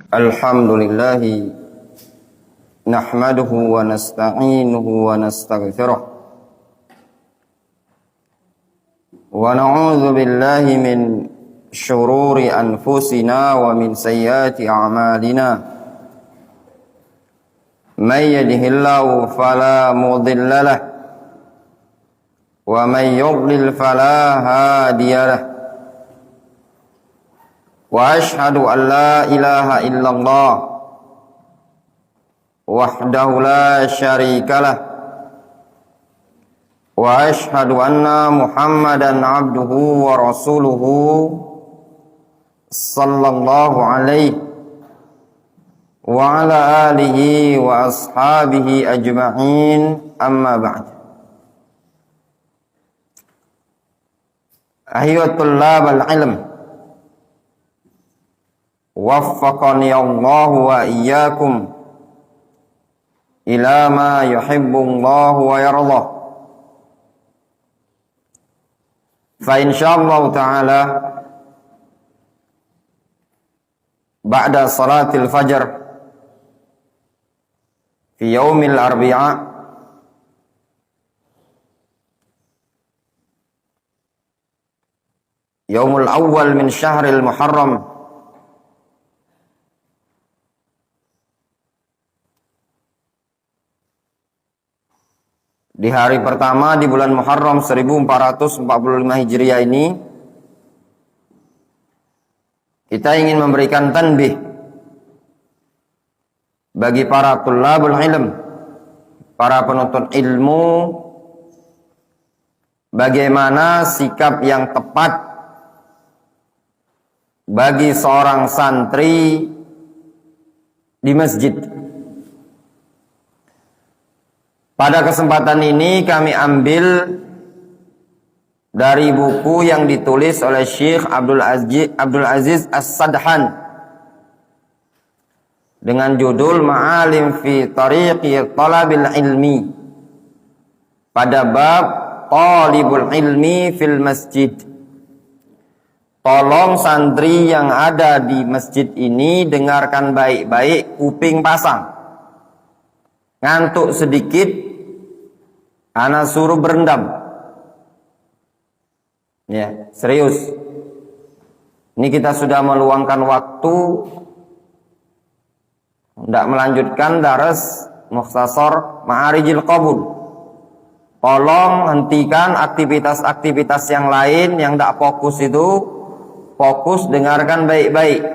Alhamdulillah nahmaduhu wa nasta'inuhu wa nastaghfiruh wa na'udzu billahi min syururi anfusina wa min sayyiati a'malina may yahdihillahu fala mudilla lahu wa may yudlil fala hadiya lahu wa ashhadu an la ilaha illallah wahdahu la syarika lah wa ashhadu anna Muhammadan abduhu wa rasuluhu sallallahu alaihi wa ala alihi wa ashabihi ajma'in, amma ba'd. Ayyuhat tullabal ilm, waffaqani Allah wa iyyakum ila ma yuhibbu Allah wa yardah. Fa insyaallah ta'ala ba'da salatil fajr fi yaumil arbi'a yaumul awwal min syahril muharram di hari pertama di bulan Muharram 1445 Hijriah ini, kita ingin memberikan tanbih bagi para tullabul ilm, para penuntut ilmu, bagaimana sikap yang tepat bagi seorang santri di masjid. Pada kesempatan ini kami ambil dari buku yang ditulis oleh Syekh Abdul Aziz As-Sadhan dengan judul Ma'alim fi Tariqi Talabil Ilmi, pada bab Talibul Ilmi fil Masjid. Tolong santri yang ada di masjid ini dengarkan baik-baik, kuping pasang. Ngantuk sedikit, ana suruh berendam. Ya, serius. Ini kita sudah meluangkan waktu tidak melanjutkan daras Mukhtasar Ma'arijil Qabul. Tolong hentikan aktivitas-aktivitas yang lain yang tidak fokus itu. Fokus, dengarkan baik-baik.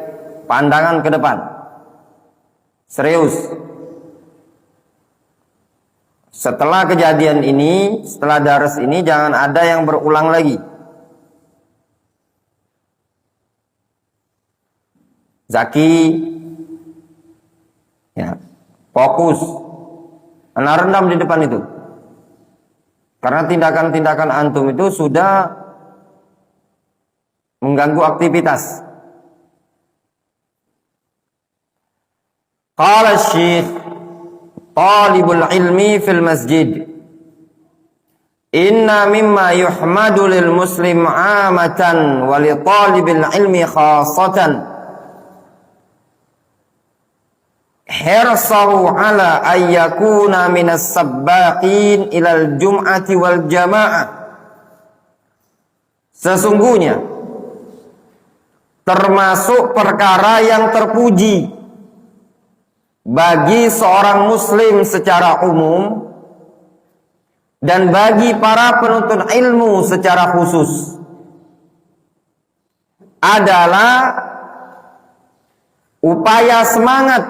Pandangan ke depan. Serius. Setelah kejadian ini, setelah daras ini, jangan ada yang berulang lagi. Zaki, ya, fokus. Anda rendam di depan itu. Karena tindakan-tindakan antum itu sudah mengganggu aktivitas. Qala Syekh Talibul ilmi fil masjid, inna mimma yuhmadu lil muslim amatan wa li talibil ilmi khasatan hirsahu ala ayyakuna minas sabbaqin ilal jum'ati wal jama'ah. Sesungguhnya termasuk perkara yang terpuji bagi seorang muslim secara umum dan bagi para penuntut ilmu secara khusus adalah upaya semangat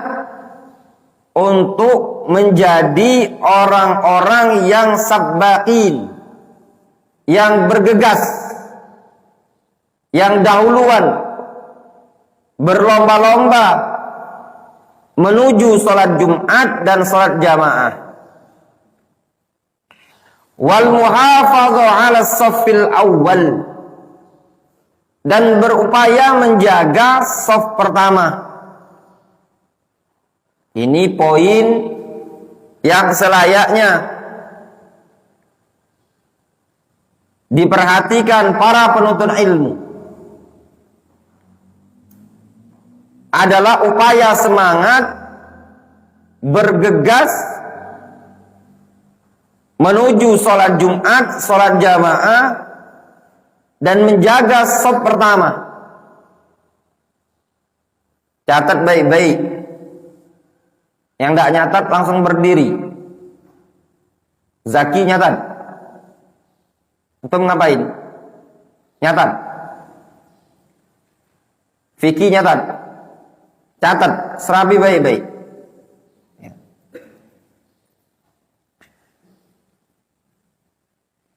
untuk menjadi orang-orang yang sabbaqin, yang bergegas, yang dahuluan, berlomba-lomba menuju sholat Jumat dan sholat jamaah. Wal muhafadhu ala shaffil awal, dan berupaya menjaga shaf pertama. Ini poin yang selayaknya diperhatikan para penuntut ilmu. adalah upaya semangat bergegas menuju sholat Jumat, sholat jamaah, dan menjaga shaf pertama. Catat baik-baik. Yang nggak nyatat langsung berdiri. Zaki nyatat. Antum ngapain? Nyatat. Fikih nyatat. Catat, serabi baik-baik.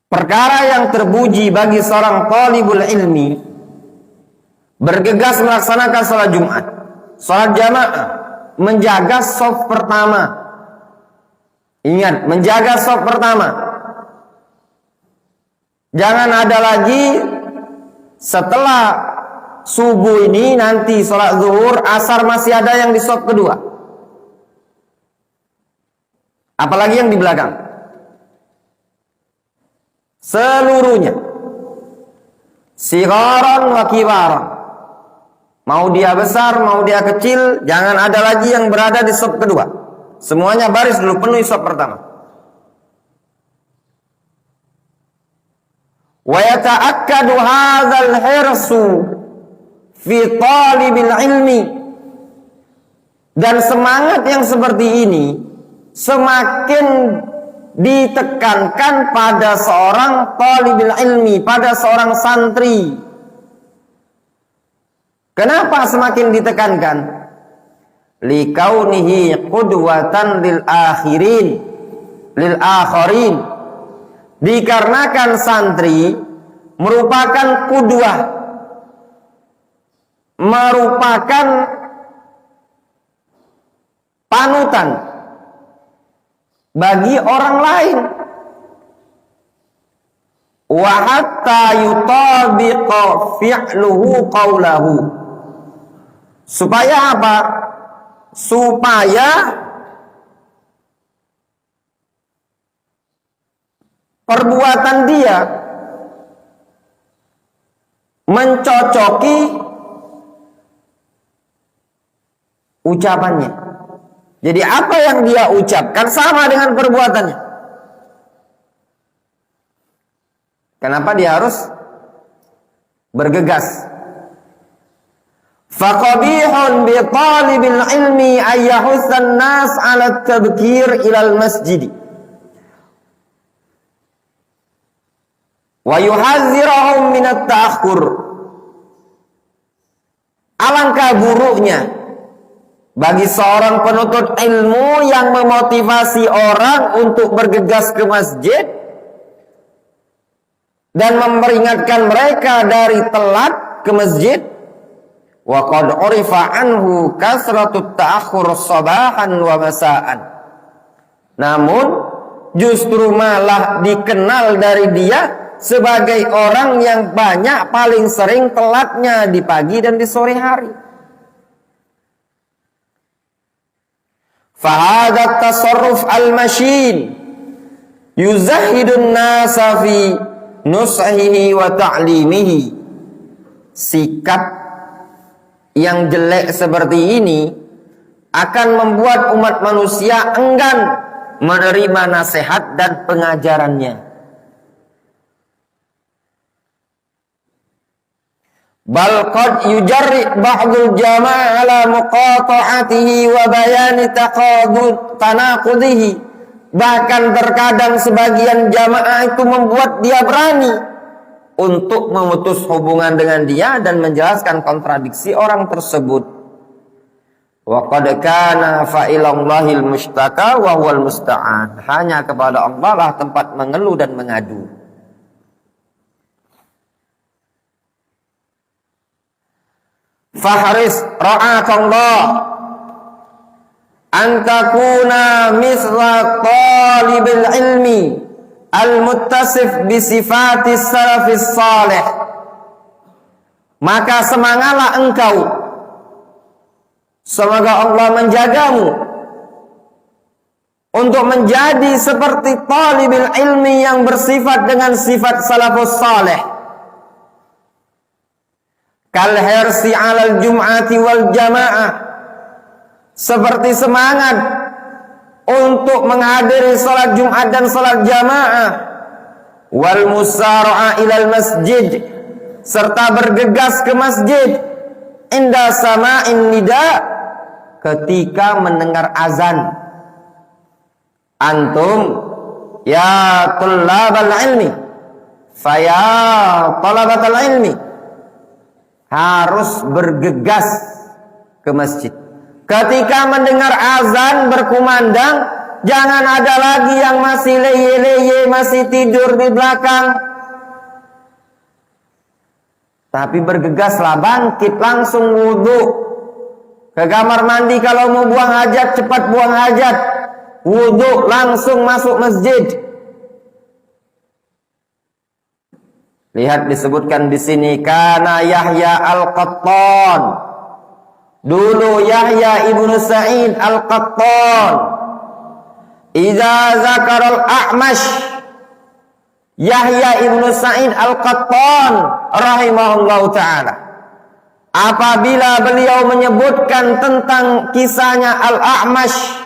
Perkara yang terpuji bagi seorang talibul ilmi bergegas melaksanakan sholat Jumat, sholat jamaah, menjaga shaf pertama. Ingat, menjaga shaf pertama. Jangan ada lagi setelah subuh ini nanti sholat zuhur, asar masih ada yang di shaf kedua. Apalagi yang di belakang. Seluruhnya sigharan wa kibaran, mau dia besar mau dia kecil, jangan ada lagi yang berada di shaf kedua. Semuanya baris dulu, penuhi shaf pertama. Wa yata'akkadu hadzal hirsu fi talibil ilmi, dan semangat yang seperti ini semakin ditekankan pada seorang talibul ilmi, pada seorang santri. Kenapa semakin ditekankan? Likaunihi qudwatan lil akhirin. Dikarenakan santri merupakan qudwah, merupakan panutan bagi orang lain. Wa hatta yutabiqa fi'luhu qawlahu. Supaya apa? Supaya perbuatan dia mencocoki ucapannya. Jadi apa yang dia ucapkan sama dengan perbuatannya. Kenapa dia harus bergegas? Faqabihun bi talibil ilmi ayyahussan nas ala tabkir ilal masjid wa yuhadzirahum min at-ta'akhur. Alangkah buruknya bagi seorang penuntut ilmu yang memotivasi orang untuk bergegas ke masjid dan memperingatkan mereka dari telat ke masjid. Wa qad urifa anhu kasratut ta'akhur sabahan wa masaan. Namun justru malah dikenal dari dia sebagai orang yang banyak paling sering telatnya di pagi dan di sore hari. Fahadha tasarruf al-mashin yuzahidun nasa fi nushihi wa ta'limihi. Sikap yang jelek seperti ini akan membuat umat manusia enggan menerima nasihat dan pengajarannya. Bal qad yujarri ba'dul jama'a ala muqata'atihi wa bayani tanaqudihi. Bahkan terkadang sebagian jamaah itu membuat dia berani untuk memutus hubungan dengan dia dan menjelaskan kontradiksi orang tersebut. Wa qad kana fa'ilallahil mustaka wa huwal musta'an. Hanya kepada Allah lah tempat mengeluh dan mengadu. Fahris ra'akallah an takuna misla talibil ilmi al-muttasif bi sifatis salafis salih. Maka semangatlah engkau, semoga Allah menjagamu untuk menjadi seperti talibil ilmi yang bersifat dengan sifat salafus salih. kal hirsi 'alal jum'ati wal jamaah, seperti semangat untuk menghadiri salat Jumat dan salat jamaah, wal musara'a ilal masjid, serta bergegas ke masjid, inda sama'in nida, ketika mendengar azan. Antum ya tullabal ilmi, faya talabatal ilmi, harus bergegas ke masjid. Ketika mendengar azan berkumandang, jangan ada lagi yang masih leye-leye, masih tidur di belakang. Tapi bergegaslah, bangkit, langsung wudu. Ke kamar mandi, kalau mau buang hajat, cepat buang hajat. Wudu, langsung masuk masjid. Lihat disebutkan di sini, kana Yahya Al-Qattan. Dulu Yahya ibnu Sa'id Al-Qattan, idza zakara al-A'mash, Yahya ibnu Sa'id Al-Qattan rahimahullahu ta'ala, apabila beliau menyebutkan tentang kisahnya Al-A'mash,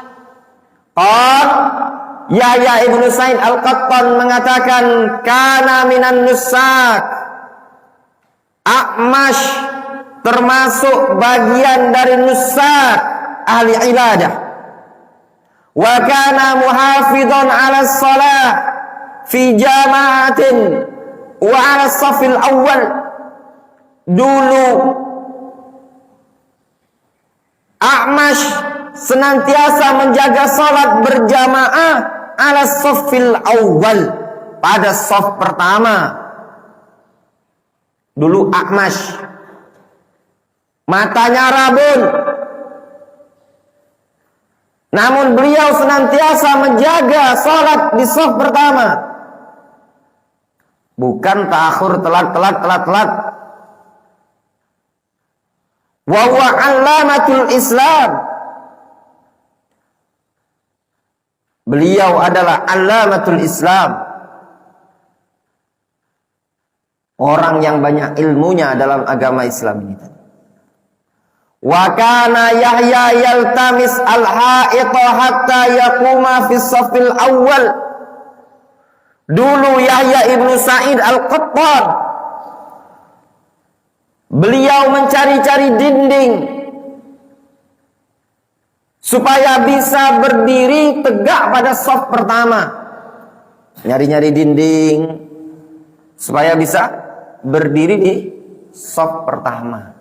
Yahya ibnu Sa'id Al-Qattan mengatakan, kana minan nusak, A'mash termasuk bagian dari nusak, ahli ibadah. Wa kana muhafidhan 'ala shalah fi jama'atin wa 'ala shafil awal. Dulu A'mash senantiasa menjaga salat berjamaah 'ala shafil awal, pada shaf pertama. Dulu A'mash matanya rabun, namun beliau senantiasa menjaga salat di shaf pertama. Bukan ta'akhur, telat. Wa huwa 'allamatul Islam. Beliau adalah 'allamatul Islam, orang yang banyak ilmunya dalam agama Islam ini. Wa kana Yahya yaltamis al-ha'ita hatta yaquma fi shafil awal. Dulu Yahya ibnu Sa'id Al-Qattan, beliau mencari-cari dinding supaya bisa berdiri tegak pada shaf pertama. Nyari-nyari dinding supaya bisa berdiri di shaf pertama.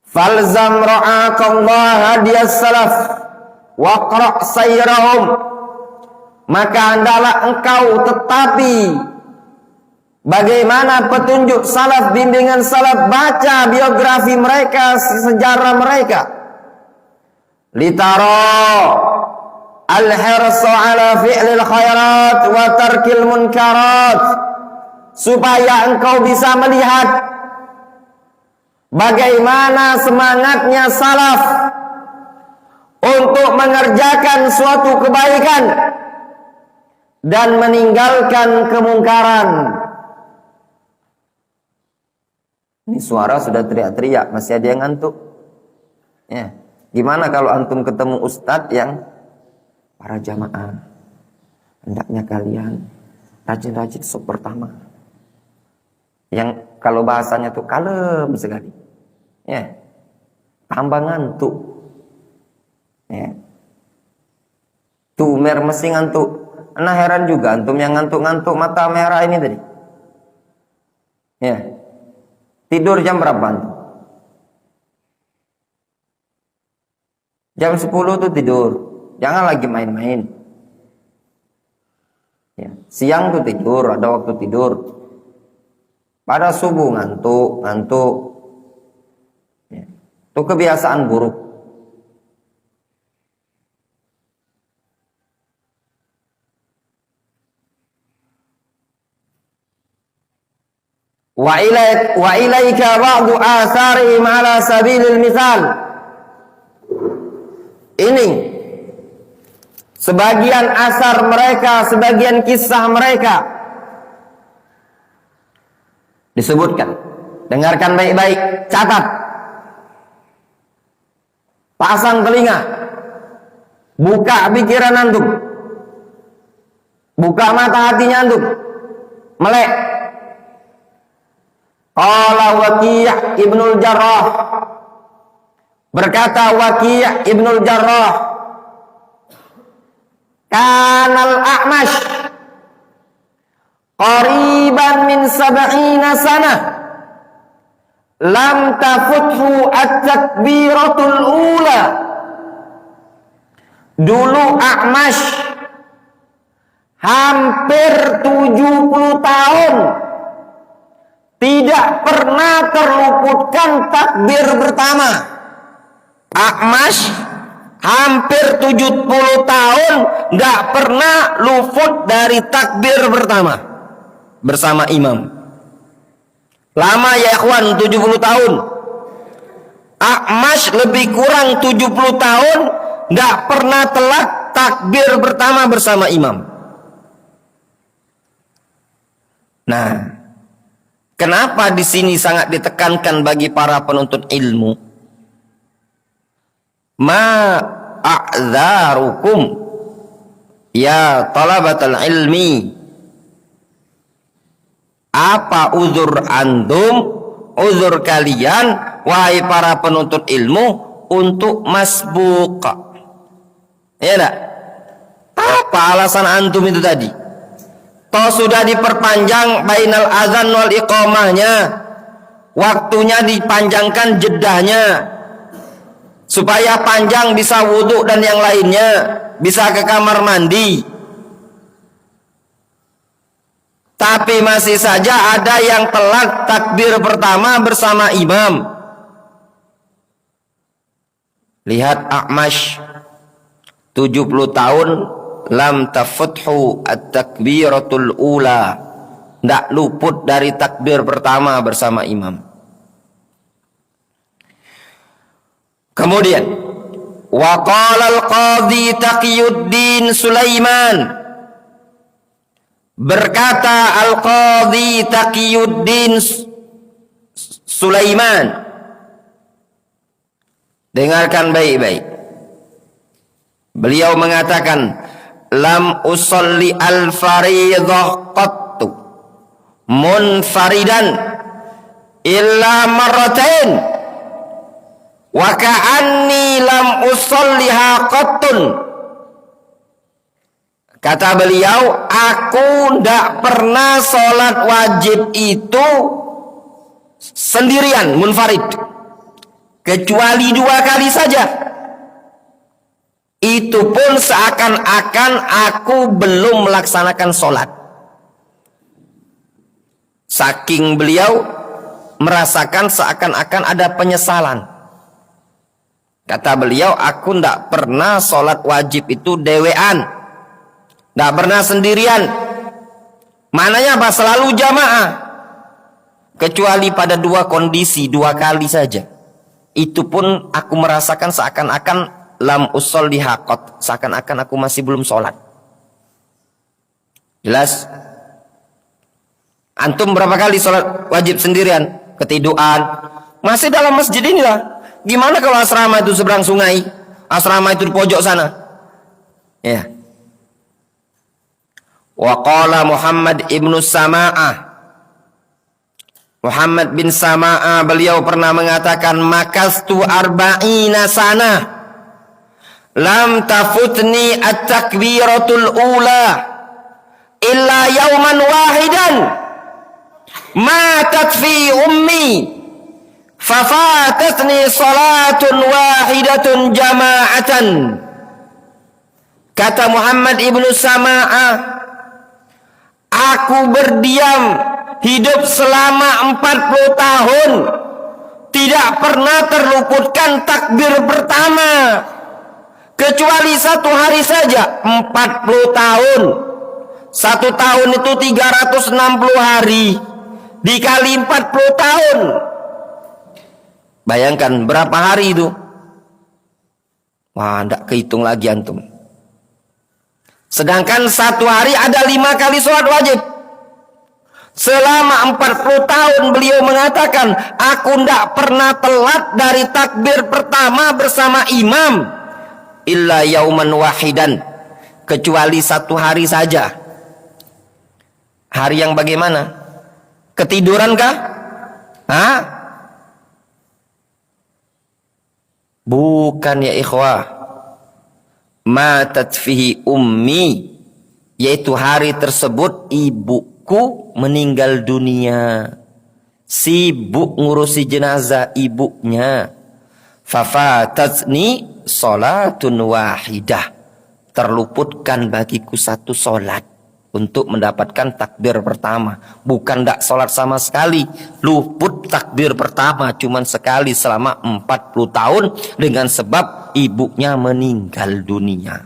Falzam ra'akallah hadiyas salaf waqra' sayrahum, maka hendaklah engkau tetapi bagaimana petunjuk salaf, bimbingan salaf, baca biografi mereka, sejarah mereka. Litara al-hirsa ala fi'lil khairat wa tarkil munkarat, supaya engkau bisa melihat bagaimana semangatnya salaf untuk mengerjakan suatu kebaikan dan meninggalkan kemungkaran. Ini suara sudah teriak-teriak, masih ada yang ngantuk. Ya, gimana kalau antum ketemu ustadz yang para jamaah, hendaknya kalian rajin-rajin shaf pertama. Yang kalau bahasanya tuh kalem sekali. Ya. Tambah ngantuk. Ya. Tuh mesti ngantuk. Nah heran juga antum yang ngantuk-ngantuk mata merah ini tadi. Ya. Tidur jam berapa antum? Jam 10 tuh tidur. Jangan lagi main-main. Ya. Siang tuh tidur, ada waktu tidur. Pada subuh ngantuk. Ya. Itu kebiasaan buruk. Wa ilaika ba'du atharihim ala sabilil misal. Ini sebagian asar mereka, sebagian kisah mereka Disebutkan. Dengarkan baik-baik, catat. Pasang telinga. Buka pikiran antum. Buka mata hatinya antum. Melek. Qala Waqi' Ibnul Jarrah. Berkata Waqi' Ibnul Jarrah, Kanal A'mash qariban min 70 sanah lam tafuthu at-takbiratul ula. Dulu A'mash hampir 70 tahun tidak pernah terluputkan takbir pertama. A'mash hampir 70 tahun nggak pernah luput dari takbir pertama bersama imam. Lama ya ikhwan, 70 tahun. A'mash lebih kurang 70 tahun nggak pernah telat takbir pertama bersama imam. Nah, kenapa di sini sangat ditekankan bagi para penuntut ilmu? Ma a'dharukum ya talabatal ilmi. Apa uzur antum, uzur kalian, wahai para penuntut ilmu, untuk masbuk? Ya enggak? Apa alasan antum itu tadi? Toh sudah diperpanjang bainal azan wal iqamahnya, waktunya dipanjangkan jedahnya, supaya panjang bisa wudhu dan yang lainnya, bisa ke kamar mandi. Tapi masih saja ada yang telat takbir pertama bersama imam. Lihat A'mash 70 tahun lam tafuthu at-takbiratul ula. Tidak luput dari takbir pertama bersama imam. Kemudian wa qala al-qadhi Taqiyuddin Sulaiman, berkata Al-Qadhi Taqiyuddin Sulaiman, dengarkan baik-baik. Beliau mengatakan, lam usalli al-fariidhah qattu munfaridan illa marratain wa ka'anni lam usalliha qattun. Kata beliau, aku tidak pernah sholat wajib itu sendirian, munfarid, kecuali 2 kali saja. Itu pun seakan-akan aku belum melaksanakan sholat. Saking beliau merasakan seakan-akan ada penyesalan. Kata beliau, aku tidak pernah sholat wajib itu dewean, tidak pernah sendirian. Mananya apa? Selalu jamaah. Kecuali pada 2 kondisi, 2 kali saja. Itu pun aku merasakan seakan-akan lam usolli haqat, seakan-akan aku masih belum sholat. Jelas? Antum berapa kali sholat wajib sendirian? Ketiduran. Masih dalam masjid inilah. Gimana kalau asrama itu seberang sungai? Asrama itu di pojok sana. Ya. Wa qala Muhammad ibnu Sama'ah, Muhammad bin Sama'ah, beliau pernah mengatakan, makastu arba'ina sana lam tafutni at-takbiratul ula illa yawman wahidan matat fi ummi fafatatni salatun wahidatun jama'atan. Kata Muhammad ibnu Sama'ah, aku berdiam hidup selama 40 tahun tidak pernah terluputkan takbir pertama, kecuali 1 hari saja. 40 tahun, 1 tahun itu 360 hari dikali 40 tahun, bayangkan berapa hari itu. Wah, tidak kehitung lagi antum. Sedangkan 1 hari ada 5 kali sholat wajib. Selama 40 tahun beliau mengatakan, aku tidak pernah telat dari takbir pertama bersama imam illa yauman wahidan, kecuali satu hari saja. Hari yang bagaimana? Ketiduran kah? Hah? Bukan ya ikhwah. Matat fihi ummi, yaitu hari tersebut ibuku meninggal dunia. Sibuk ngurusi jenazah ibunya. Fafatatni salatun wahidah, terluputkan bagiku satu solat untuk mendapatkan takbir pertama. Bukan tidak solat sama sekali, luput takbir pertama cuman sekali selama 40 tahun dengan sebab ibunya meninggal dunia.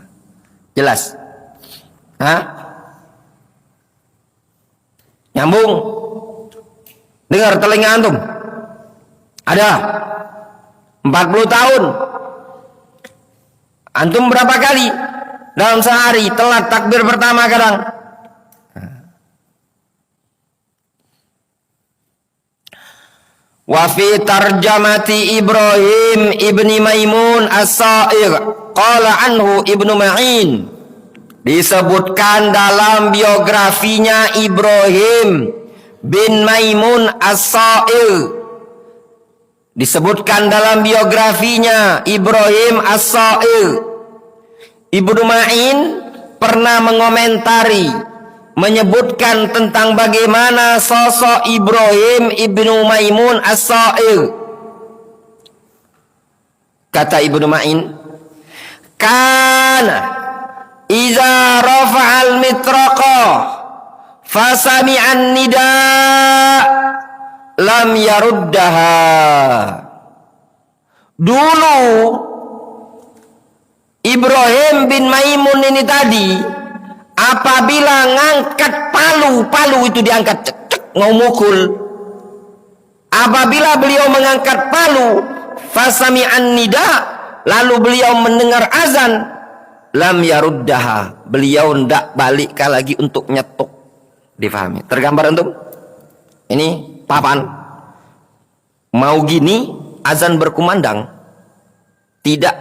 Jelas? Hah? Nyambung? Dengar telinga antum? Ada 40 tahun. Antum berapa kali dalam sehari telat takbir pertama kadang? Wa fi tarjamati Ibrahim ibni Maimun as-Sa'ir qala anhu Ibnu Ma'in, disebutkan dalam biografinya Ibrahim bin Maimun as-Sa'ir, disebutkan dalam biografinya Ibrahim as-Sa'ir, Ibnu Ma'in pernah mengomentari, menyebutkan tentang bagaimana sosok Ibrahim ibnu Maimun as-Sa'ir. Kata Ibnu Ma'in, kana iza rafa'al mitraqa fasami'an nida' lam yaruddaha. Dulu Ibrahim bin Maimun ini tadi, apabila ngangkat palu itu diangkat, cek cek ngomukul. Apabila beliau mengangkat palu, fasami'an nida, lalu beliau mendengar azan, lam yaruddaha, beliau ndak balik lagi untuk nyetuk. Difahami? Tergambar untuk ini papan. Mau gini, azan berkumandang, tidak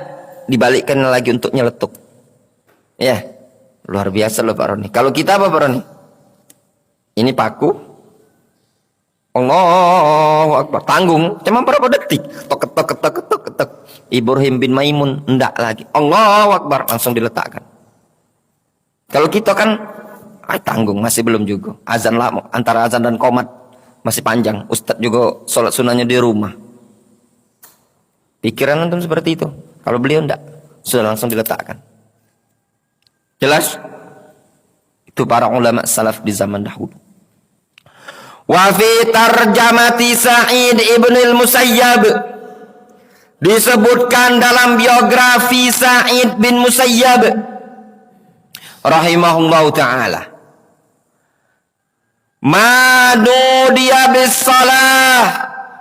dibalikkan lagi untuk nyeletuk. Ya, luar biasa loh Pak Roni. Kalau kita apa Pak Roni? Ini paku, Allahu Akbar, tanggung, cuma berapa detik, tok ketok ketok ketok ketok. Ibrahim bin Maimun enggak lagi, Allahu Akbar, langsung diletakkan. Kalau kita kan tanggung, masih belum juga. Azan lama, antara azan dan qomat masih panjang. Ustadz juga sholat sunahnya di rumah. Pikiran antum seperti itu. Kalau beliau enggak, sudah langsung diletakkan. Jelas? Itu para ulama salaf di zaman dahulu. Wa fi tarjamati Sa'id ibn al-Musayyab, disebutkan dalam biografi Sa'id bin Musayyab rahimahullahu ta'ala, ma nudiya bis salah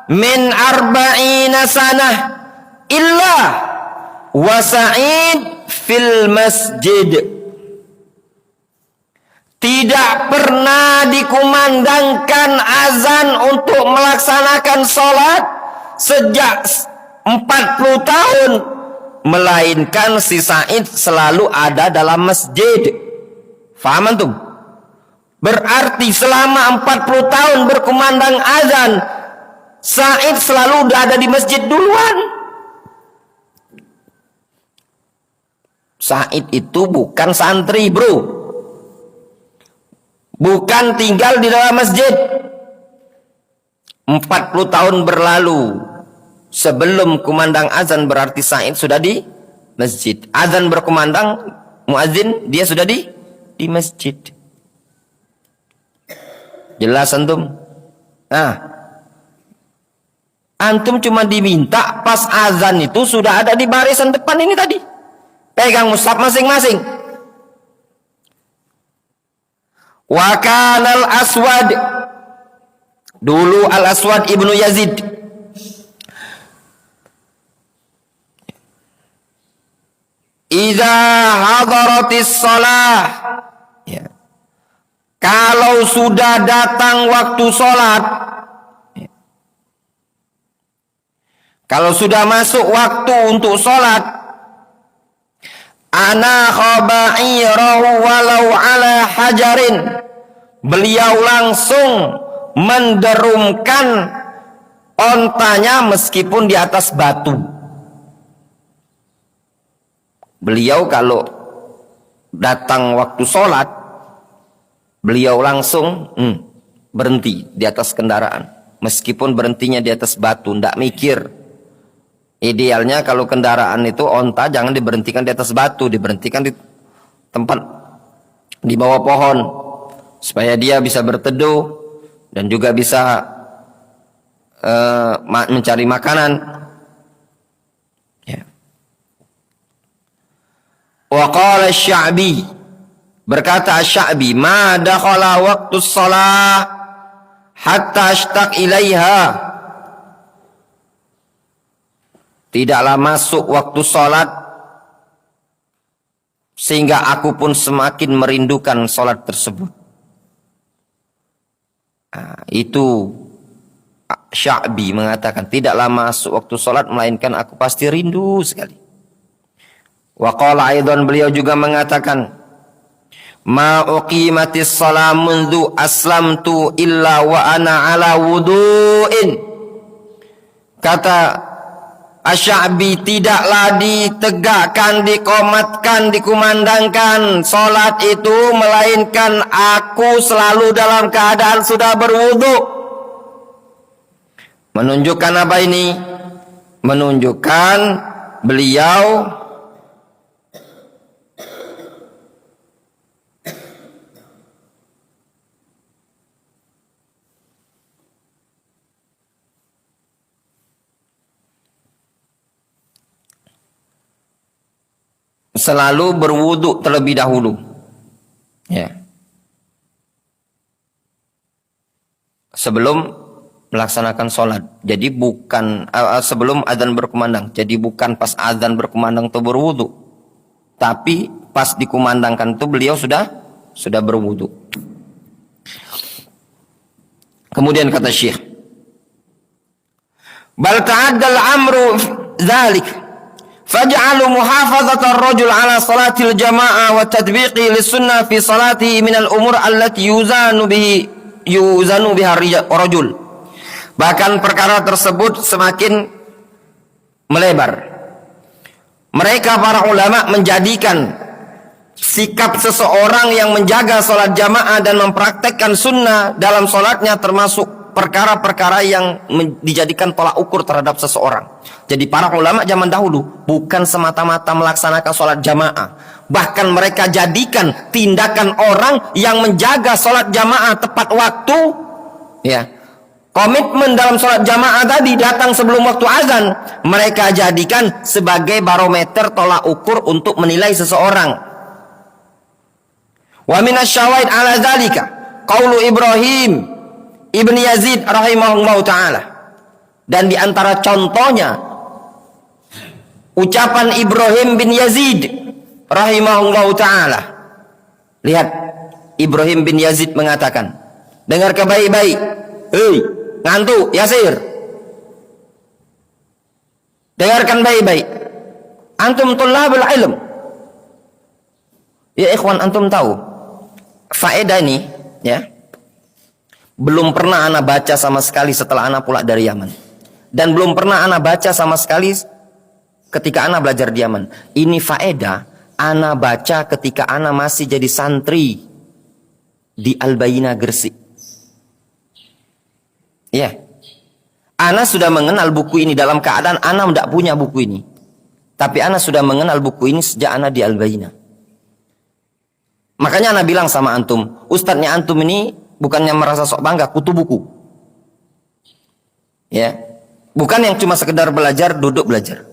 min arba'ina sanah illa wa Sa'id fil masjid. Tidak pernah dikumandangkan azan untuk melaksanakan sholat sejak 40 tahun, melainkan si Sa'id selalu ada dalam masjid. Faham antum? Berarti selama 40 tahun berkumandang azan, Sa'id selalu ada di masjid duluan. Sa'id itu bukan santri bro, bukan tinggal di dalam masjid. 40 tahun berlalu sebelum kumandang azan, berarti Sa'id sudah di masjid. Azan berkumandang, muazin dia sudah di masjid. Jelas antum? Nah, antum cuma diminta pas azan itu sudah ada di barisan depan ini tadi. Pegang mushaf masing-masing. Wa kana al-Aswad, dulu al-Aswad ibnu Yazid, idza hadaratis shalah, ya, Kalau sudah datang waktu sholat, kalau sudah masuk waktu untuk sholat, anakha ba'irahu walau ala hajarin, beliau langsung menderumkan ontanya meskipun di atas batu. Beliau kalau datang waktu sholat, beliau langsung berhenti di atas kendaraan, meskipun berhentinya di atas batu, tidak mikir. Idealnya kalau kendaraan itu onta jangan diberhentikan di atas batu, diberhentikan di tempat di bawah pohon supaya dia bisa berteduh dan juga bisa mencari makanan. Ya. Wa qala Asy-Sya'bi, berkata Asy-Sya'bi, ma dakhala waqtu shalah hatta ashtaq ilaiha. Tidaklah masuk waktu sholat sehingga aku pun semakin merindukan sholat tersebut. Nah, itu Sya'bi mengatakan, tidaklah masuk waktu sholat melainkan aku pasti rindu sekali. Wa qala aidan, beliau juga mengatakan, ma uqimatis shalah mundu aslamtu illa wa ana ala wudu'in. Kata Asy-Sya'bi, tidaklah ditegakkan, dikomatkan, dikumandangkan sholat itu melainkan aku selalu dalam keadaan sudah berwudu. Menunjukkan apa ini? Menunjukkan beliau selalu berwudu terlebih dahulu. Ya. Sebelum melaksanakan sholat. Jadi bukan sebelum adzan berkumandang. Jadi bukan pas adzan berkumandang itu berwudu, tapi pas dikumandangkan itu beliau sudah berwudu. Kemudian kata Syekh, bal ta'addal amru dzalik faj'alu muhafazata ar-rajul ala salatil jamaah wa tadbiqi lis-sunnah fi salatihi min al-umur allati yuzanu biha ar-rajul. Bahkan perkara tersebut semakin melebar. Mereka para ulama menjadikan sikap seseorang yang menjaga salat jamaah dan mempraktekkan sunnah dalam salatnya termasuk perkara-perkara yang dijadikan tolak ukur terhadap seseorang. Jadi para ulama zaman dahulu bukan semata-mata melaksanakan sholat jamaah, bahkan mereka jadikan tindakan orang yang menjaga sholat jamaah tepat waktu, ya, komitmen dalam sholat jamaah tadi datang sebelum waktu azan, mereka jadikan sebagai barometer tolak ukur untuk menilai seseorang. Wa minasyawahid ala dzalika qaulu Ibrahim Ibn Yazid rahimahullahu ta'ala. Dan di antara contohnya ucapan Ibrahim bin Yazid rahimahullahu ta'ala. Lihat, Ibrahim bin Yazid mengatakan, dengar baik-baik, hei ngantuk Yasir, dengarkan baik-baik, antum tullabul ilm. Ya ikhwan, antum tahu faedah ini, ya, belum pernah ana baca sama sekali setelah ana pulang dari Yaman. Dan belum pernah ana baca sama sekali ketika ana belajar di Yaman. Ini faedah ana baca ketika ana masih jadi santri di Al-Bayyinah Gresik. Ya. Ana sudah mengenal buku ini dalam keadaan ana tidak punya buku ini. Tapi ana sudah mengenal buku ini sejak ana di Al-Bayyinah. Makanya ana bilang sama antum, ustadznya antum ini bukannya merasa sok bangga, kutu buku. Ya. Bukan yang cuma sekedar belajar, duduk belajar.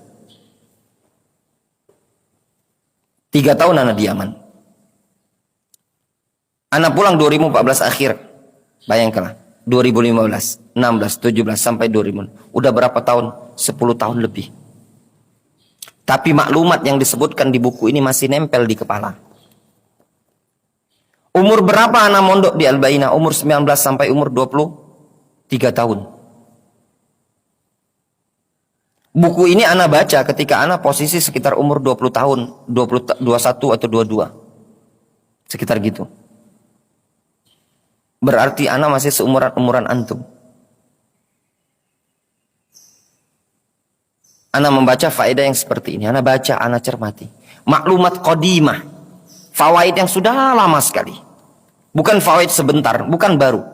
3 tahun anak di Yaman. Anak pulang 2014 akhir. Bayangkanlah. 2015, 16, 17 sampai 2000. Udah berapa tahun? 10 tahun lebih. Tapi maklumat yang disebutkan di buku ini masih nempel di kepala. Umur berapa ana mondok di Al-Bainah? Umur 19 sampai umur 23 tahun. Buku ini ana baca ketika ana posisi sekitar umur 20 tahun, 21 atau 22. Sekitar gitu. Berarti ana masih seumuran antum. Ana membaca faedah yang seperti ini. Ana baca, ana cermati. Maklumat qadimah. Fawaid yang sudah lama sekali. Bukan fawaid sebentar, bukan baru.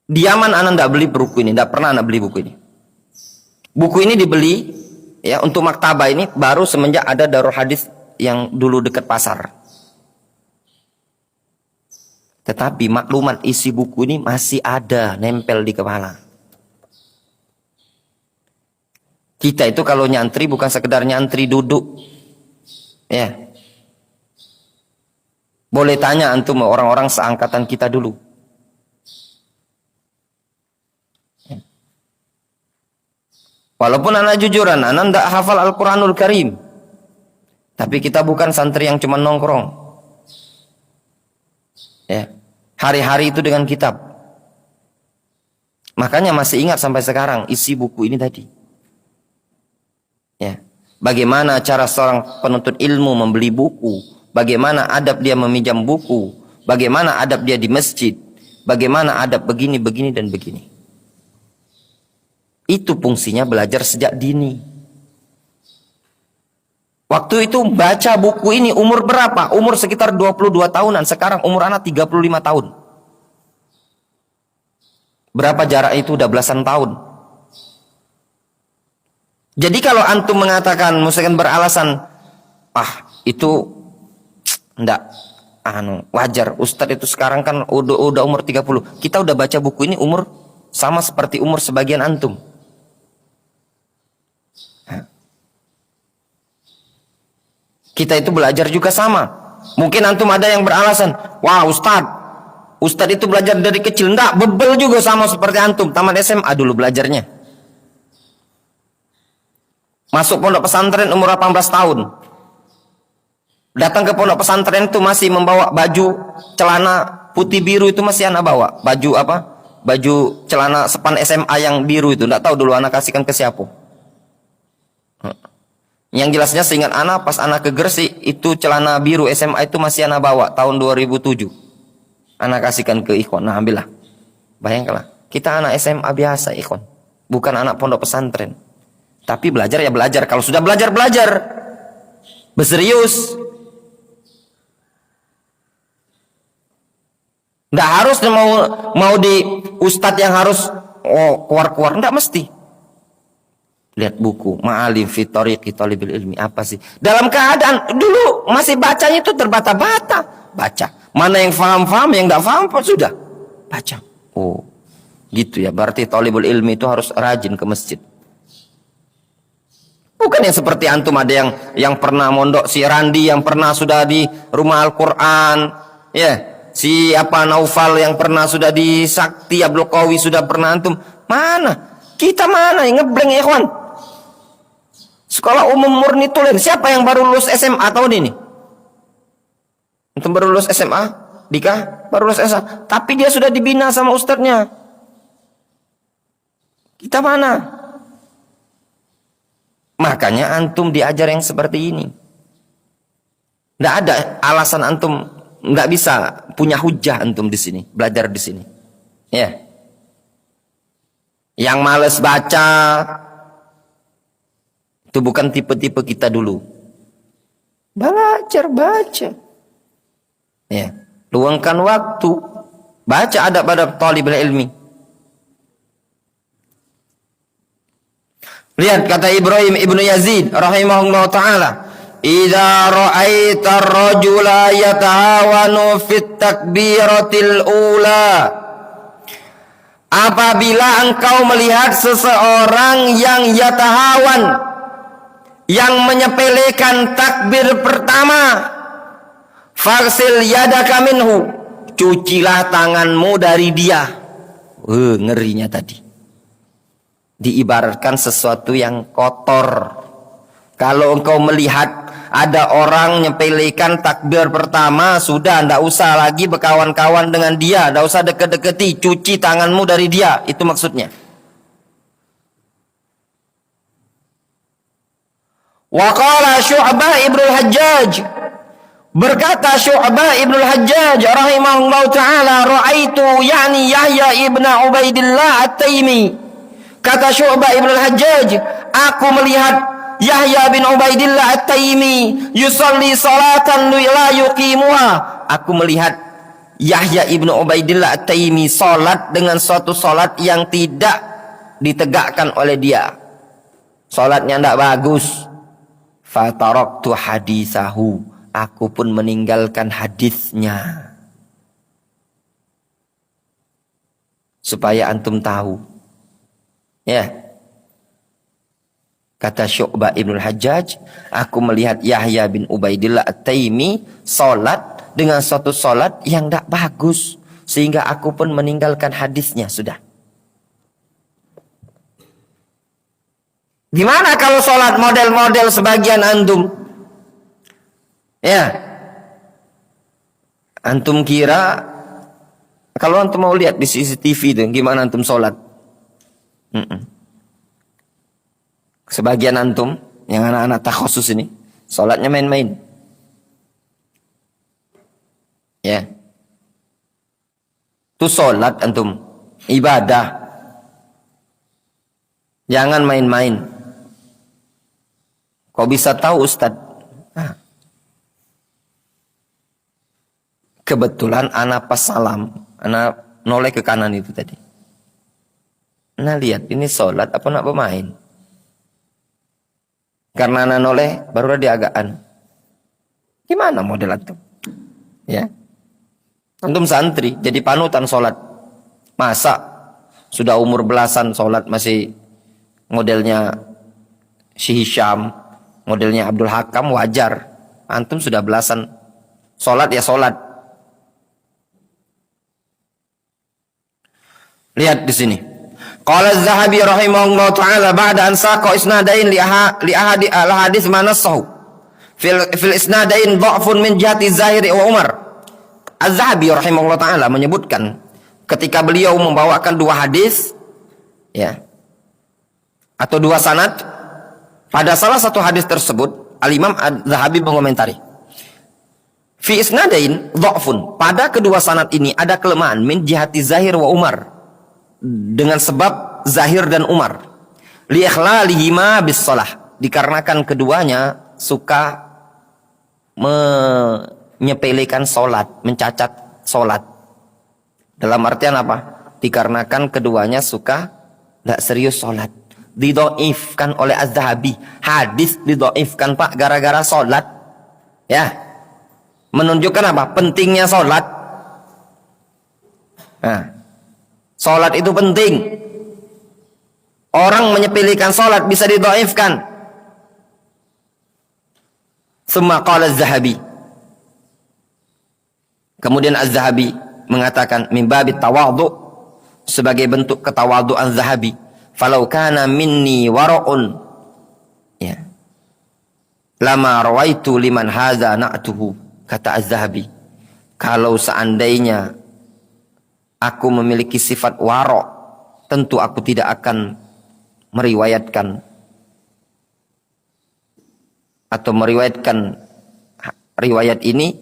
Di Yaman ana ndak beli buku ini, ndak pernah ana beli buku ini. Buku ini dibeli ya untuk maktabah ini baru semenjak ada Darul Hadis yang dulu dekat pasar. Tetapi maklumat isi buku ini masih ada nempel di kepala. Kita itu kalau nyantri bukan sekedar nyantri duduk. Ya. Boleh tanya antum orang-orang seangkatan kita dulu. Walaupun anak jujuran, anak tidak hafal Al-Quranul Karim. Tapi kita bukan santri yang cuma nongkrong. Ya. Hari-hari itu dengan kitab. Makanya masih ingat sampai sekarang isi buku ini tadi. Ya. Bagaimana cara seorang penuntut ilmu membeli buku. Bagaimana adab dia meminjam buku. Bagaimana adab dia di masjid. Bagaimana adab begini, begini, dan begini. Itu fungsinya belajar sejak dini. Waktu itu baca buku ini umur berapa? Umur sekitar 22 tahunan. Sekarang umur anak 35 tahun. Berapa jarak itu? Udah belasan tahun. Jadi kalau antum mengatakan, misalkan beralasan, itu enggak, wajar. Ustadz itu sekarang kan udah umur 30. Kita udah baca buku ini umur sama seperti umur sebagian antum. Kita itu belajar juga sama. Mungkin antum ada yang beralasan, wah Ustadz itu belajar dari kecil. Enggak, bebel juga sama seperti antum. Tamat SMA dulu belajarnya. Masuk pondok pesantren umur 18 tahun. Datang ke pondok pesantren itu masih membawa baju celana putih biru itu masih anak bawa. Baju apa? Baju celana sepan SMA yang biru itu. Enggak tahu dulu anak kasihkan ke siapa. Yang jelasnya seingat anak pas anak ke Gresik itu celana biru SMA itu masih anak bawa tahun 2007. Anak kasihkan ke ikhwan. Nah, ambillah. Bayangkanlah, kita anak SMA biasa ikhwan, bukan anak pondok pesantren. Tapi belajar ya belajar. Kalau sudah belajar berserius. Nggak harus mau di ustadz yang harus keluar-keluar. Nggak mesti. Lihat buku Ma'alim fi Thariqi Thalibil Ilmi, apa sih? Dalam keadaan dulu masih bacanya itu terbata-bata. Baca. Mana yang faham-faham, yang enggak faham sudah baca. Oh. Gitu ya. Berarti Thalibul Ilmi itu harus rajin ke masjid. Bukan yang seperti antum ada yang pernah mondok, si Randi yang pernah sudah di rumah Al-Qur'an, ya. Si Naufal yang pernah sudah di Sakti Abdul Qawi sudah pernah antum. Mana? Kita mana yang ngebleng ya kawan? Sekolah umum murni tulen. Siapa yang baru lulus SMA tahun ini? Antum baru lulus SMA? Dika baru lulus SMA. Tapi dia sudah dibina sama ustadznya. Kita mana? Makanya antum diajar yang seperti ini. Nggak ada alasan antum nggak bisa punya hujah antum di sini, belajar di sini. Ya. Yang males baca itu bukan tipe-tipe kita dulu. Belajar baca. Ya, luangkan waktu baca adab-adab talibul ilmi. Lihat kata Ibrahim ibnu Yazid rahimahullah taala, "Idza ra'aita ar-rajula yatahawanu fit takbiratil ula." Apabila engkau melihat seseorang yang yatahawan, yang menyepelekan takbir pertama, faghsil yadaka minhu, cucilah tanganmu dari dia. Ngerinya tadi. Diibaratkan sesuatu yang kotor. Kalau engkau melihat Ada orang nyepelekan takbir pertama, sudah ndak usah lagi berkawan-kawan dengan dia, ndak usah deket-deketi, cuci tanganmu dari dia, itu maksudnya. Wa qala Syu'bah ibnul Hajjaj, berkata Syu'bah ibnul Hajjaj rahimahullah ta'ala, ra'aitu yani Yahya ibn Ubaidillah at-Taimi. Kata Syu'bah ibnul Hajjaj, aku melihat Yahya bin Ubaidillah at-Taimi yusalli salatan la yuqimuha. Aku melihat Yahya ibnu Ubaidillah at-Taimi salat dengan suatu salat yang tidak ditegakkan oleh dia. Salatnya tidak bagus. Fataraktu hadithahu, aku pun meninggalkan hadisnya. Supaya antum tahu. Ya. Kata Syu'bah ibnul Hajjaj, aku melihat Yahya bin Ubaidillah at-Taimi salat dengan suatu salat yang tidak bagus, sehingga aku pun meninggalkan hadisnya sudah. Gimana kalau salat model-model sebagian antum? Ya. Antum kira kalau antum mau lihat di CCTV itu gimana antum salat? Sebagian antum yang anak-anak takhusus ini salatnya main-main. Ya. Itu salat antum, ibadah. Jangan main-main. Kau bisa tahu Ustaz? Kebetulan anak pas salam, anak noleh ke kanan itu tadi. Nah lihat, ini salat apa nak bermain? Karena anak noleh baru dia agaan. Gimana model antum? Ya. Antum santri jadi panutan salat. Masa sudah umur belasan salat masih modelnya si Hisham, modelnya Abdul Hakam, wajar. Antum sudah belasan salat ya salat. Lihat di sini. Qala Az-Zahabi rahimahullah ta'ala ba'da an saqa isnadain li ahadi al-hadis manassahu fil isnadain dha'fun min jihati Zahiri wa Umar. Az-Zahabi rahimahullah ta'ala menyebutkan ketika beliau membawakan dua hadis ya atau dua sanad, pada salah satu hadis tersebut Al-Imam Az-Zahabi mengomentari fi isnadain dha'fun, pada kedua sanad ini ada kelemahan min jihati Zahir wa Umar, dengan sebab Zahir dan Umar, li ikhlalihima bis shalah, dikarenakan keduanya suka menyepelekan salat, mencacat salat. Dalam artian apa? Dikarenakan keduanya suka tidak serius salat. Didhaifkan oleh Az-Zahabi. Hadis didhaifkan Pak gara-gara salat. Ya. Menunjukkan apa? Pentingnya salat. Nah, salat itu penting. Orang menyepelekan salat bisa didhaifkan. Summa qala Az-Zahabi. Kemudian Az-Zahabi mengatakan min babit tawadhu, sebagai bentuk ketawadhuan Zahabi. Falau kana minni wara'un ya lama rawaitu liman hadza na'tuhu. Kata Az-Zahabi, kalau seandainya aku memiliki sifat waro', tentu aku tidak akan meriwayatkan riwayat ini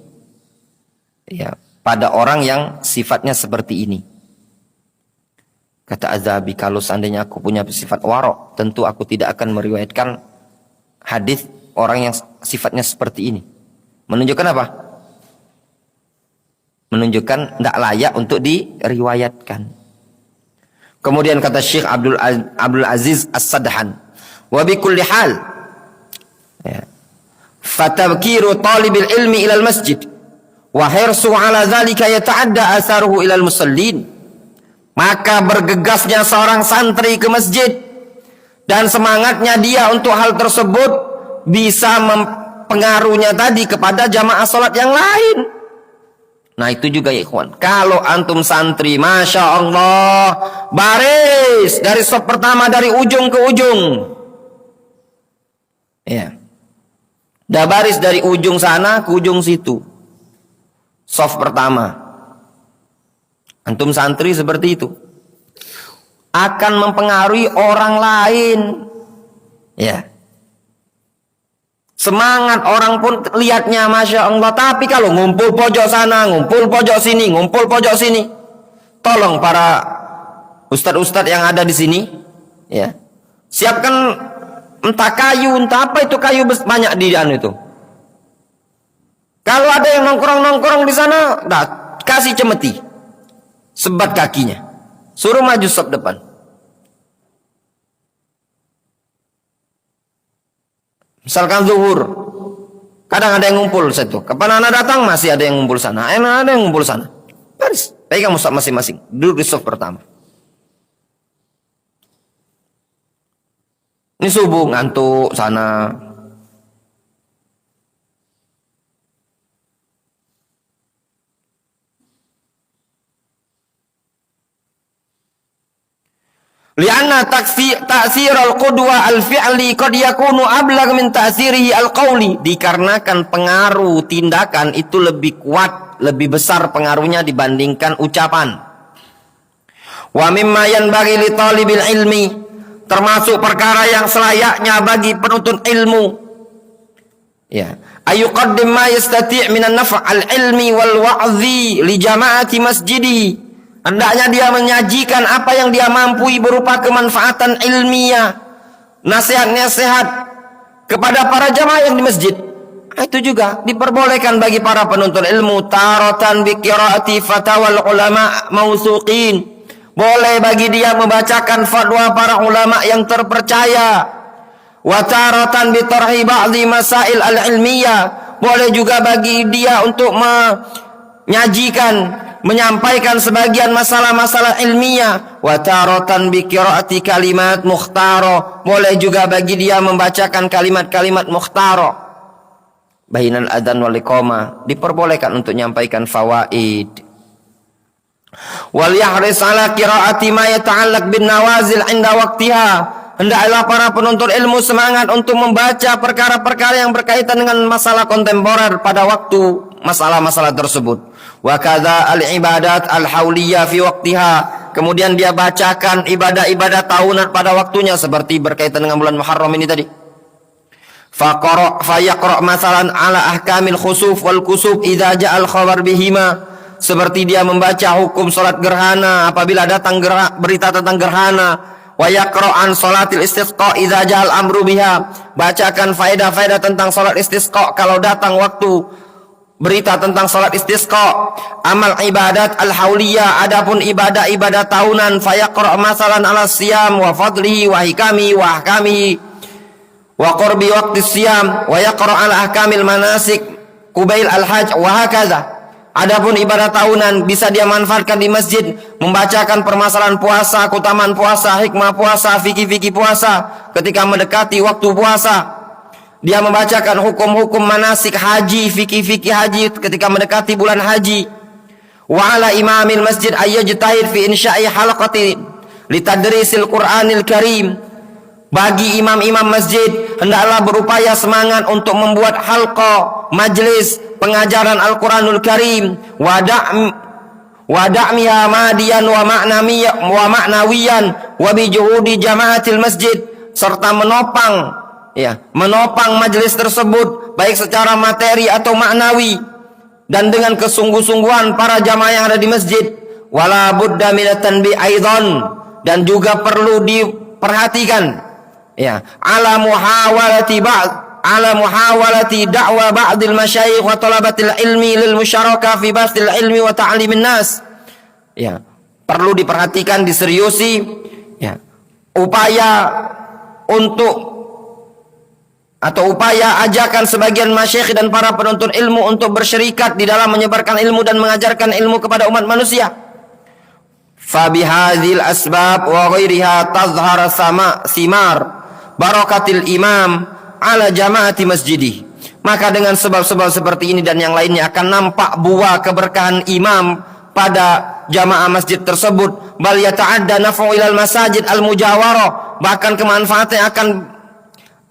ya pada orang yang sifatnya seperti ini. Kata Az-Zahabi, kalau seandainya aku punya sifat waro', tentu aku tidak akan meriwayatkan hadis orang yang sifatnya seperti ini. Menunjukkan apa? Menunjukkan tidak layak untuk diriwayatkan. Kemudian kata Syekh Abdul Aziz As-Sadhan, wa bi kulli hal ya, fatabkiru talibil ilmi ilal masjid wa hirsu ala zalika yata'adda asaruhu ilal musallin. Maka bergegasnya seorang santri ke masjid dan semangatnya dia untuk hal tersebut bisa mempengaruhnya tadi kepada jamaah salat yang lain. Nah itu juga ya ikhwan, kalau antum santri Masya Allah baris dari sop pertama dari ujung ke ujung ya, Dah baris dari ujung sana ke ujung situ. Soft pertama. Antum santri seperti itu. Akan mempengaruhi orang lain. Ya. Semangat orang pun lihatnya Masya Allah. Tapi kalau ngumpul pojok sana, ngumpul pojok sini, ngumpul pojok sini. Tolong para ustadz-ustadz yang ada di sini. Ya. Siapkan entah kayu, entah apa itu kayu banyak di anu itu. Kalau ada yang nongkrong-nongkrong di sana, kasih cemeti. Sebat kakinya. Suruh maju sop depan. Misalkan zuhur. Kadang ada yang ngumpul situ. Kapan anak datang masih ada yang ngumpul sana. Ada yang ngumpul sana. Baris. Pegang musab masing-masing. Duduk di sop pertama. Ini subuh ngantuk sana. Lianna ta'sir al-qudwa al-fi'li qad yakunu ablagh min ta'sirihi al-qawli. Dikarenakan pengaruh tindakan itu lebih kuat, lebih besar pengaruhnya dibandingkan ucapan. Wa mimma yanbaghi li talibil ilmi, termasuk perkara yang selayaknya bagi penuntut ilmu. Ya, ayuqaddim ma yastati' minan naf' al-ilmi wal wa'zi li jama'ati masjidihi. Hendaknya dia menyajikan apa yang dia mampu berupa kemanfaatan ilmiah, nasihat-nasihat kepada para jamaah yang di masjid. Itu juga diperbolehkan bagi para penuntut ilmu. Taratan bi qiraati fatawal ulama mausuqin. Boleh bagi dia membacakan fatwa para ulama yang terpercaya. Wa taratan bi tarhi ba'dhi masail al-ilmiyah. Boleh juga bagi dia untuk menyampaikan sebagian masalah-masalah ilmiah. Wa taratan bi qiraati kalimat mukhtara. Boleh juga bagi dia membacakan kalimat-kalimat mukhtara. Bainal adzan wal iqamah, diperbolehkan untuk menyampaikan fawaid. Wal yahris ala qiraati ma yata'allaq bin nawazil 'inda waqtiha. Hendaklah para penuntut ilmu semangat untuk membaca perkara-perkara yang berkaitan dengan masalah kontemporer pada waktu masalah-masalah tersebut. Wa kadza al-ibadat al-hauliyah fi waqtiha. Kemudian dia bacakan ibadah-ibadah tahunan pada waktunya seperti berkaitan dengan bulan Muharram ini tadi. Fayaqra' masalan ala ahkamil khusuf wal kusuf idza ja'al khabar bihima. Seperti dia membaca hukum salat gerhana apabila datang berita tentang gerhana. Wa yaqra'an salatil istisqa idza ja'al amru biha. Bacakan faedah-faedah tentang salat istisqa kalau datang waktu berita tentang salat istisqa. Amal ibadat al-hauliyah, adapun ibadah-ibadah tahunan, fayaqra' masalan ala siyam wa fadlihi wa hikami wa ahkamihi wa qurbi waqti siyam wa yaqra' ala ahkamil manasik qubail al-hajj wa hakadha. Adapun ibadah tahunan bisa dia manfaatkan di masjid, membacakan permasalahan puasa, keutamaan puasa, hikmah puasa, fikih-fikih puasa ketika mendekati waktu puasa. Dia membacakan hukum-hukum manasik haji, fikih-fikih haji ketika mendekati bulan haji. Wa ala imamil masjid ayyajtahid fi insya'i halaqati litadrisil Qur'anil Karim. Bagi imam-imam masjid hendaklah berupaya semangat untuk membuat halqa, majlis pengajaran Al-Quranul Karim. Wa da'miha madiyan wa ma'nawiyan wa bijuhudi jamaatil masjid, serta menopang majlis tersebut baik secara materi atau maknawi dan dengan kesungguh-sungguhan para jamaah yang ada di masjid. Wala budda minat tanbih aidan, dan juga perlu diperhatikan ala muhawalati da'wa ba'dil masyayikh wa talabatil ilmi lil musyarakah fi bastil ilmi wa ta'limin nas. Perlu diperhatikan, diseriusi upaya ajakan sebagian masyayikh dan para penuntut ilmu untuk bersyirikat di dalam menyebarkan ilmu dan mengajarkan ilmu kepada umat manusia. Fa bihadzal asbab wa ghairiha tazhar simar barakatil imam ala jamaati masjidih. Maka dengan sebab-sebab seperti ini dan yang lainnya akan nampak buah keberkahan imam pada jamaah masjid tersebut. Bal yata'adda naf'u ilal masajid al mujawarah, bahkan kemanfaatan akan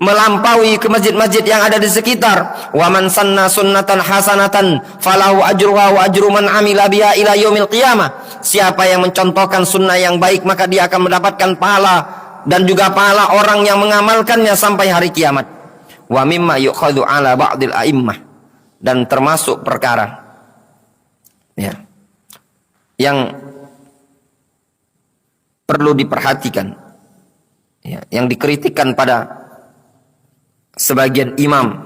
melampaui ke masjid-masjid yang ada di sekitar. Wa man sanna sunnatan hasanatan falahu ajruha wa ajru man amila biha ila yaumil qiyamah. Siapa yang mencontohkan sunnah yang baik maka dia akan mendapatkan pahala dan juga pahala orang yang mengamalkannya sampai hari kiamat. Wa mimma yu'khadhu ala ba'dil a'immah, dan termasuk perkara yang perlu diperhatikan, yang dikritikkan pada sebagian imam,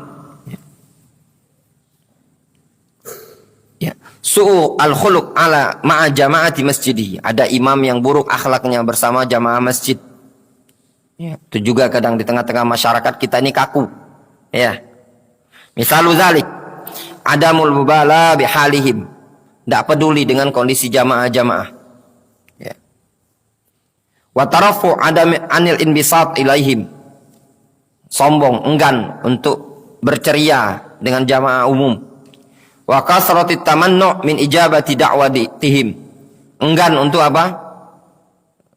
su'u al-khuluq ala ma'a jama'ati masjidi. Ada imam yang buruk akhlaknya bersama jamaah masjid. Itu juga kadang di tengah-tengah masyarakat kita ini kaku. Misalu zalik adamul mubala bihalihim, tidak peduli dengan kondisi jamaah-jamaah. Wa tarafu anil inbisat ilaihim, sombong, enggan untuk berceria dengan jamaah umum. Wa kasratit tamannu min ijabati da'watihim, enggan untuk apa?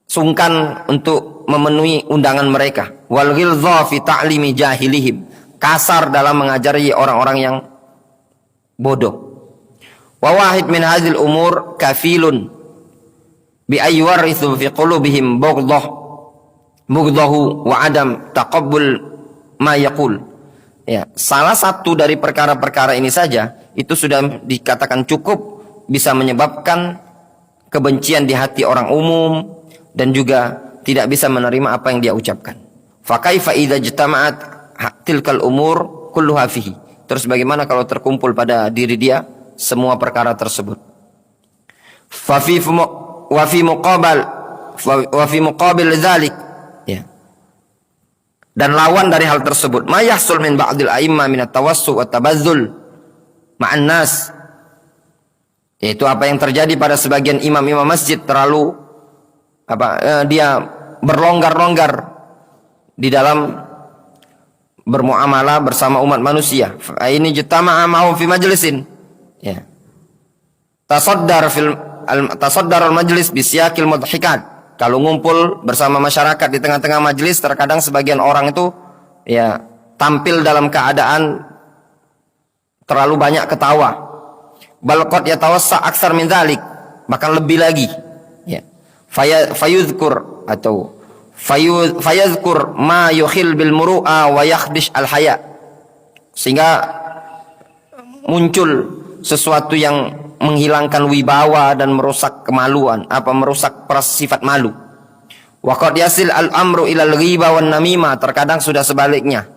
Sungkan untuk memenuhi undangan mereka. Wal ghilza fi ta'limi jahilihim, kasar dalam mengajari orang-orang yang bodoh. Wa wahid min hadzal umur kafilun bi aywarithu fi qulubihim bughdahu wa adam taqabbul ma yaqul. Salah satu dari perkara-perkara ini saja itu sudah dikatakan cukup bisa menyebabkan kebencian di hati orang umum dan juga tidak bisa menerima apa yang dia ucapkan. Fa kaifa idza ijtama'at tilkal umur kulluha fihi. Terus bagaimana kalau terkumpul pada diri dia semua perkara tersebut? Wa fi muqabil dzalik, dan lawan dari hal tersebut, ma yahsul min ba'dil a'immah min at-tawassu' wa tabazzul ma'an nas, yaitu apa yang terjadi pada sebagian imam-imam masjid terlalu dia berlonggar-longgar di dalam bermuamalah bersama umat manusia. Ini jutama'a ma'hum fi majlisin, tasaddar al-majlis bisyakil mudhikat. Kalau ngumpul bersama masyarakat di tengah-tengah majlis, terkadang sebagian orang itu tampil dalam keadaan terlalu banyak ketawa. Bal qad yatawassa aksar min dzalik, bahkan lebih lagi. Fayuzkur atau fayazkur ma yukhil bil muru'a wa yakhdish al haya, sehingga muncul sesuatu yang menghilangkan wibawa dan merusak kemaluan, merusak sifat malu. Wa qad yasil al-amru ilal ghiba wan namimah, terkadang sudah sebaliknya.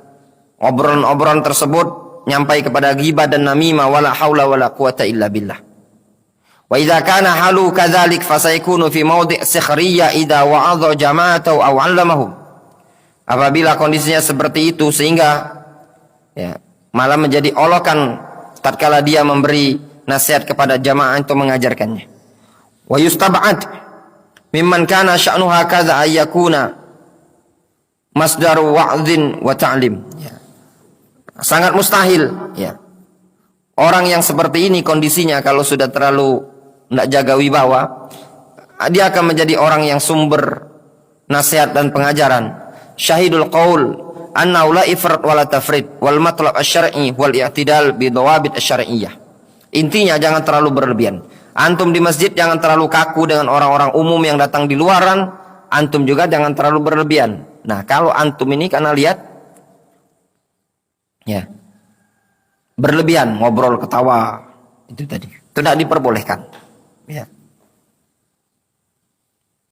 Obrolan-obrolan tersebut nyampai kepada ghibah dan namimah, wala haula wala quwata illa billah. Wa idza kana halu kadzalik fasayakunu fi mawdi' sikhriyya idza wa'adha jama'atahu aw 'allamahum. Apabila kondisinya seperti itu sehingga malah menjadi olokan tatkala dia memberi nasihat kepada jamaah itu mengajarkannya. Wa yustab'ad mimman kana sya'nu hakadha ayyakuna masdaru wa'dhin wa ta'lim. Sangat mustahil orang yang seperti ini kondisinya kalau sudah terlalu tidak jaga wibawa, dia akan menjadi orang yang sumber nasihat dan pengajaran. Syahidul qaul anna la ifrat wala tafrid wal matlab asy-syar'i wal i'tidal bi dawabit asy-syar'iyyah. Intinya jangan terlalu berlebihan. Antum di masjid jangan terlalu kaku dengan orang-orang umum yang datang di luaran. Antum juga jangan terlalu berlebihan. Nah, kalau antum ini karena lihat berlebihan, ngobrol, ketawa, itu tadi, itu tidak diperbolehkan.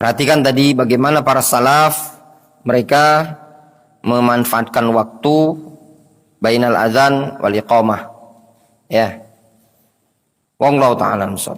Perhatikan tadi bagaimana para salaf mereka memanfaatkan waktu bainal azan wal iqamah. Wallahu ta'ala ansar.